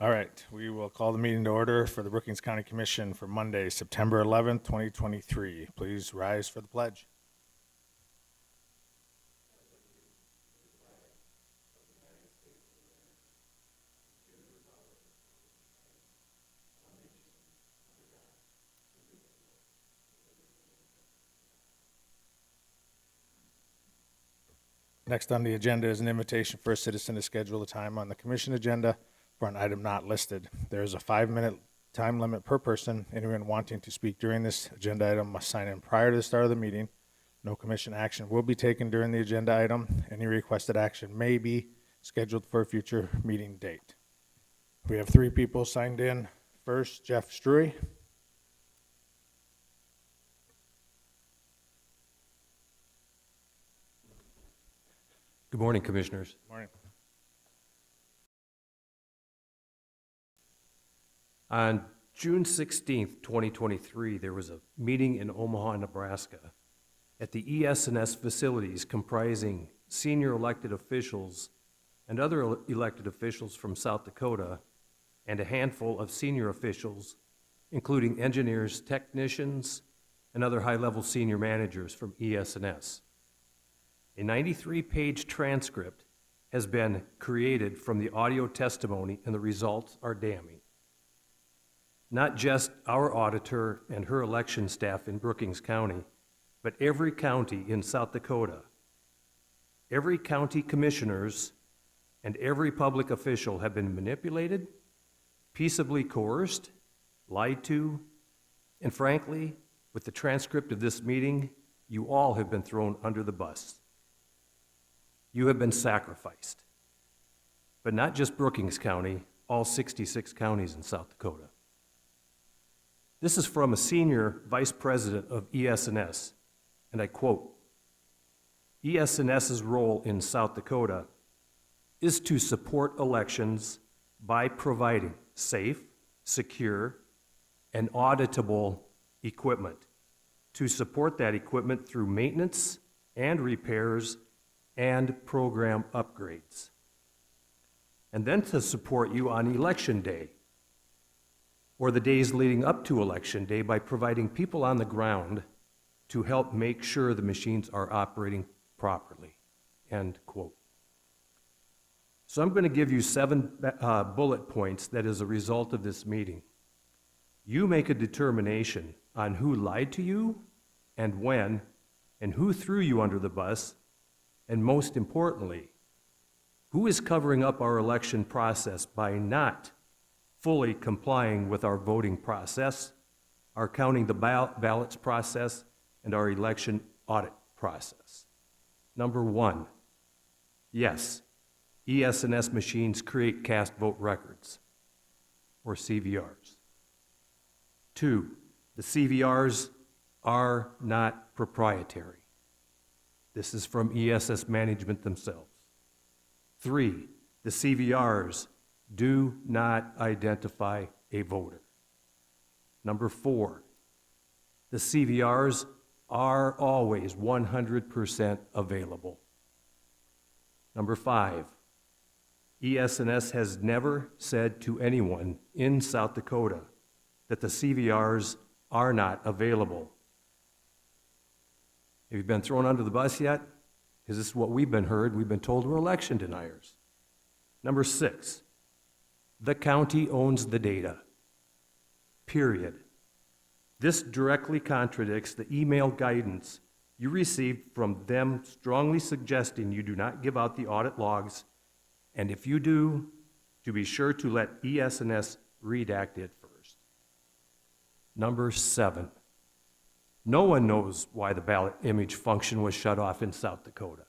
All right, we will call the meeting to order for the Brookings County Commission for Monday, September 11th, 2023. Please rise for the pledge. Next on the agenda is an invitation for a citizen to schedule a time on the commission agenda for an item not listed. There is a 5-minute time limit per person. Anyone wanting to speak during this agenda item must sign in prior to the start of the meeting. No commission action will be taken during the agenda item. Any requested action may be scheduled for a future meeting date. We have 3 people signed in. First, Jeff Struy. Good morning, Commissioners. Morning. On June 16th, 2023, there was a meeting in Omaha, Nebraska at the ES&S facilities comprising senior elected officials and other elected officials from South Dakota and a handful of senior officials, including engineers, technicians, and other high-level senior managers from ES&S. A 93-page transcript has been created from the audio testimony, and the results are damning. Not just our auditor and her election staff in Brookings County, but every county in South Dakota, every county commissioners, and every public official have been manipulated, peaceably coerced, lied to, and frankly, with the transcript of this meeting, you all have been thrown under the bus. You have been sacrificed. But not just Brookings County, all 66 counties in South Dakota. This is from a senior vice president of ES&S, and I quote, ES&S's role in South Dakota is to support elections by providing safe, secure, and auditable equipment, to support that equipment through maintenance and repairs and program upgrades, and then to support you on election day or the days leading up to election day by providing people on the ground to help make sure the machines are operating properly, end quote. So I'm going to give you 7 bullet points that is a result of this meeting. You make a determination on who lied to you and when, and who threw you under the bus, and most importantly, who is covering up our election process by not fully complying with our voting process, our counting the ballots process, and our election audit process. Number 1, yes, ES&S machines create cast vote records, or CVRs. 2, the CVRs are not proprietary. This is from ES&S management themselves. 3, the CVRs do not identify a voter. Number 4, the CVRs are always 100% available. Number 5, ES&S has never said to anyone in South Dakota that the CVRs are not available. Have you been thrown under the bus yet? Because this is what we've been told we're election deniers. Number 6, the county owns the data, period. This directly contradicts the email guidance you received from them strongly suggesting you do not give out the audit logs, and if you do, to be sure to let ES&S redact it first. Number 7, no one knows why the ballot image function was shut off in South Dakota.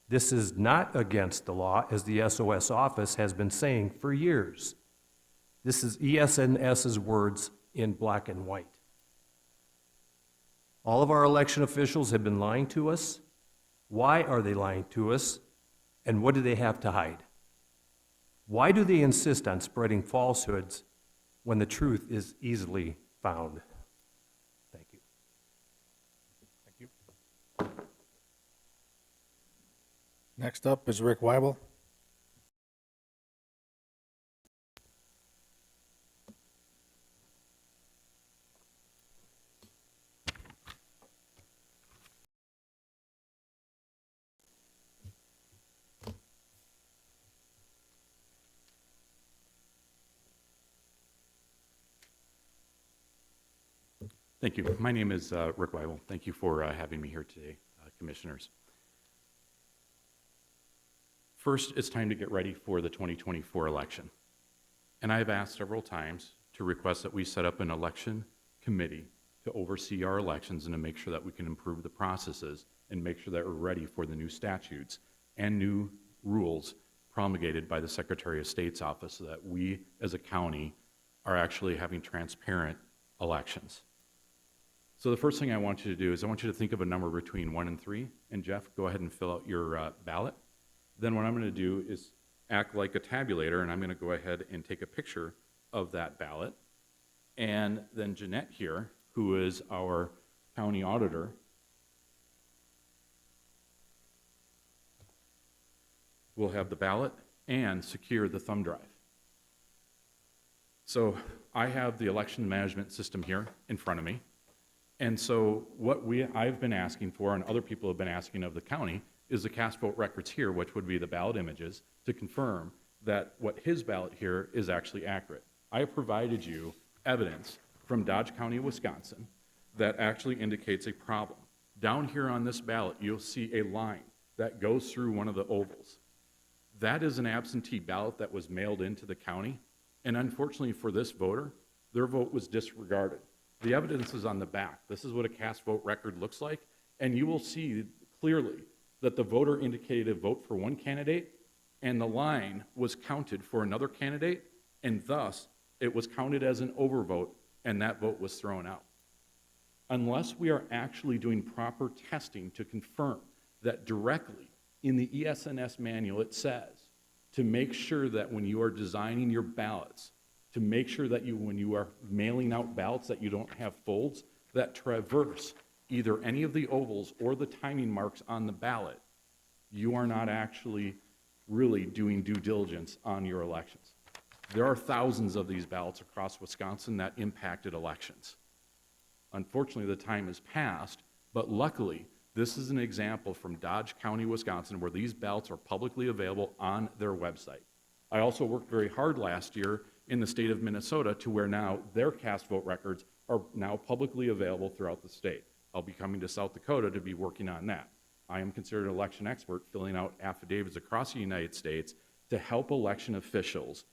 This is not against the law, as the SOS office has been saying for years. This is ES&S's words in black and white. All of our election officials have been lying to us. Why are they lying to us? And what do they have to hide? Why do they insist on spreading falsehoods when the truth is easily found? Thank you. Thank you. Next up is Rick Weibel. Thank you. My name is Rick Weibel. Thank you for having me here today, Commissioners. First, it's time to get ready for the 2024 election. And I've asked several times to request that we set up an election committee to oversee our elections and to make sure that we can improve the processes and make sure that we're ready for the new statutes and new rules promulgated by the Secretary of State's office so that we as a county are actually having transparent elections. So the first thing I want you to do is I want you to think of a number between 1 and 3. And Jeff, go ahead and fill out your ballot. Then what I'm going to do is act like a tabulator, and I'm going to go ahead and take a picture of that ballot. And then Jeanette here, who is our county auditor, will have the ballot and secure the thumb drive. So I have the election management system here in front of me. And so what I've been asking for, and other people have been asking of the county, is the cast vote records here, which would be the ballot images, to confirm that what his ballot here is actually accurate. I have provided you evidence from Dodge County, Wisconsin, that actually indicates a problem. Down here on this ballot, you'll see a line that goes through one of the ovals. That is an absentee ballot that was mailed into the county, and unfortunately for this voter, their vote was disregarded. The evidence is on the back. This is what a cast vote record looks like, and you will see clearly that the voter indicated a vote for one candidate, and the line was counted for another candidate, and thus it was counted as an overvote, and that vote was thrown out. Unless we are actually doing proper testing to confirm that directly in the ES&S manual it says to make sure that when you are designing your ballots, to make sure that when you are mailing out ballots that you don't have folds that traverse either any of the ovals or the timing marks on the ballot, you are not actually really doing due diligence on your elections. There are thousands of these ballots across Wisconsin that impacted elections. Unfortunately, the time has passed, but luckily, this is an example from Dodge County, Wisconsin, where these ballots are publicly available on their website. I also worked very hard last year in the state of Minnesota to where now their cast vote records are now publicly available throughout the state. I'll be coming to South Dakota to be working on that. I am considered an election expert, filling out affidavits across the United States to help election officials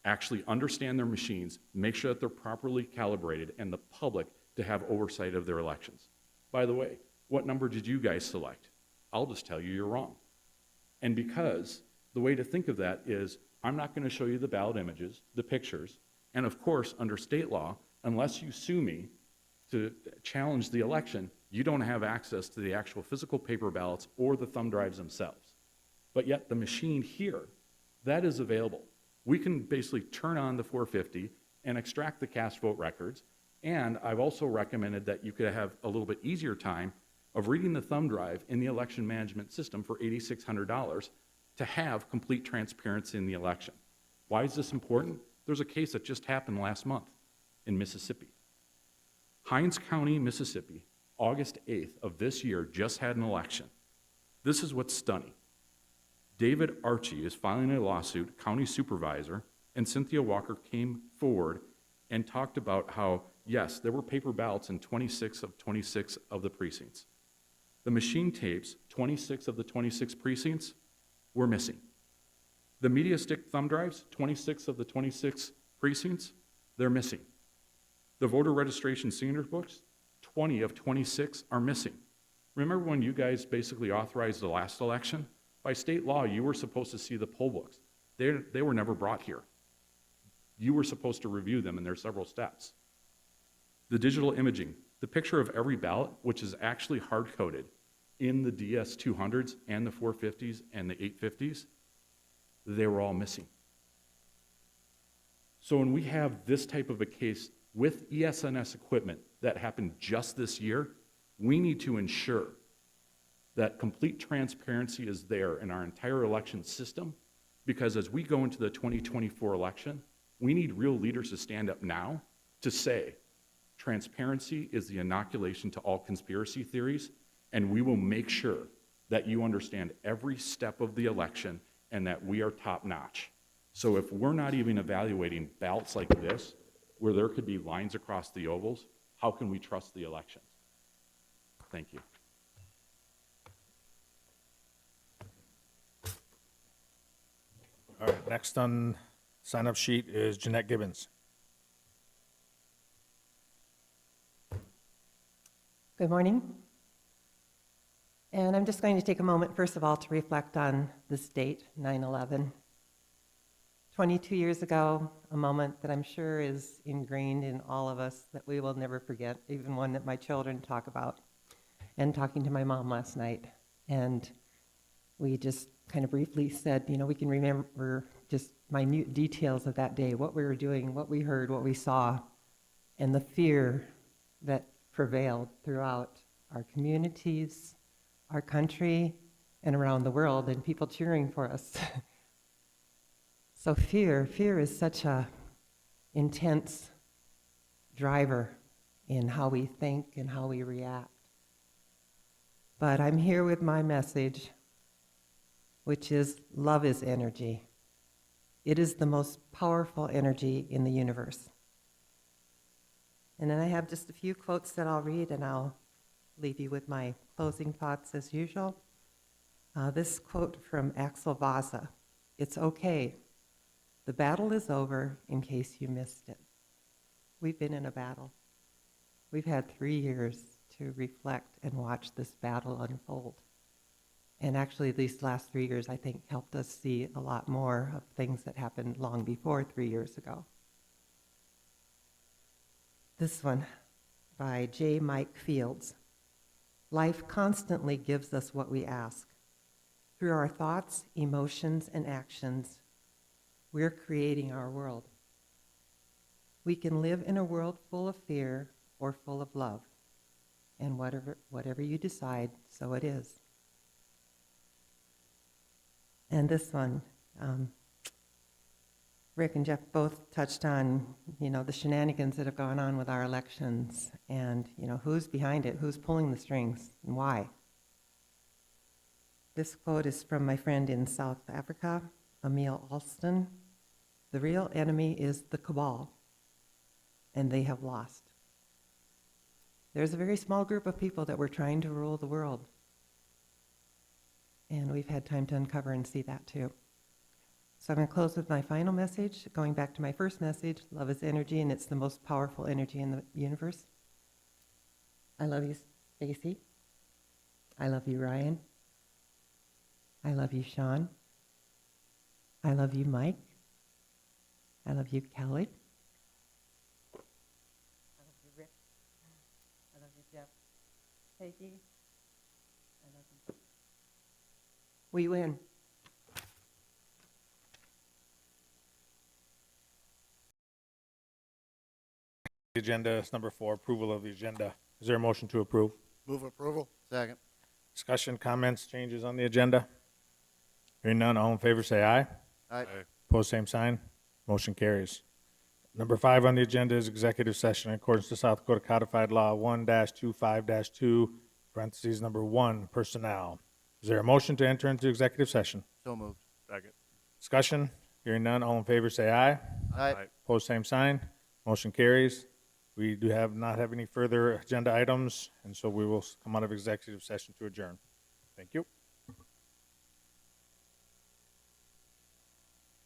actually understand their machines, make sure that they're properly calibrated, and the public to have oversight of their elections. By the way, what number did you guys select? I'll just tell you you're wrong. And because the way to think of that is I'm not going to show you the ballot images, the pictures, and of course, under state law, unless you sue me to challenge the election, you don't have access to the actual physical paper ballots or the thumb drives themselves. But yet the machine here, that is available. We can basically turn on the 450 and extract the cast vote records, and I've also recommended that you could have a little bit easier time of reading the thumb drive in the election management system for $8,600 to have complete transparency in the election. Why is this important? There's a case that just happened last month in Mississippi. Hinds County, Mississippi, August 8th of this year just had an election. This is what's stunning. David Archie is filing a lawsuit, county supervisor, and Cynthia Walker came forward and talked about how, yes, there were paper ballots in 26 of the precincts. The machine tapes, 26 of the 26 precincts, were missing. The media stick thumb drives, 26 of the 26 precincts, they're missing. The voter registration signature books, 20 of 26 are missing. Remember when you guys basically authorized the last election? By state law, you were supposed to see the poll books. They were never brought here. You were supposed to review them, and there are several steps. The digital imaging, the picture of every ballot, which is actually hard-coded in the DS200s and the 450s and the 850s, they were all missing. So when we have this type of a case with ES&S equipment that happened just this year, we need to ensure that complete transparency is there in our entire election system, because as we go into the 2024 election, we need real leaders to stand up now to say, transparency is the inoculation to all conspiracy theories, and we will make sure that you understand every step of the election and that we are top-notch. So if we're not even evaluating ballots like this, where there could be lines across the ovals, how can we trust the elections? Thank you. All right, next on sign-up sheet is Jeanette Gibbons. Good morning. And I'm just going to take a moment, first of all, to reflect on this date, 9/11. 22 years ago, a moment that I'm sure is ingrained in all of us that we will never forget, even one that my children talk about. And talking to my mom last night, and we just kind of briefly said, you know, we can remember just minute details of that day, what we were doing, what we heard, what we saw, and the fear that prevailed throughout our communities, our country, and around the world, and people cheering for us. So fear is such a intense driver in how we think and how we react. But I'm here with my message, which is love is energy. It is the most powerful energy in the universe. And then I have just a few quotes that I'll read, and I'll leave you with my closing thoughts as usual. This quote from Axel Vaza: "It's okay. The battle is over in case you missed it." We've been in a battle. We've had 3 years to reflect and watch this battle unfold. And actually, these last 3 years, I think, helped us see a lot more of things that happened long before 3 years ago. This one by J. Mike Fields: "Life constantly gives us what we ask. Through our thoughts, emotions, and actions, we're creating our world. We can live in a world full of fear or full of love. And whatever you decide, so it is." And this one, Rick and Jeff both touched on, you know, the shenanigans that have gone on with our elections, and, you know, who's behind it, who's pulling the strings, and why. This quote is from my friend in South Africa, Emil Alston: "The real enemy is the cabal, and they have lost." There's a very small group of people that were trying to rule the world. And we've had time to uncover and see that too. So I'm going to close with my final message, going back to my first message: love is energy, and it's the most powerful energy in the universe. I love you, Stacy. I love you, Ryan. I love you, Sean. I love you, Mike. I love you, Kelly. I love you, Rick. I love you, Jeff. Peggy. I love you. We win. The agenda is number 4, approval of the agenda. Is there a motion to approve? Move approval. Second. Discussion, comments, changes on the agenda? Hearing none, all in favor say aye. Aye. Opposed, same sign. Motion carries. Number 5 on the agenda is executive session in accordance to South Dakota Codified Law 1-25-2, parentheses number 1, personnel. Is there a motion to enter into executive session? So moved. Second. Discussion, hearing none, all in favor say aye. Aye. Opposed, same sign. Motion carries. We do not have any further agenda items, and so we will come out of executive session to adjourn. Thank you.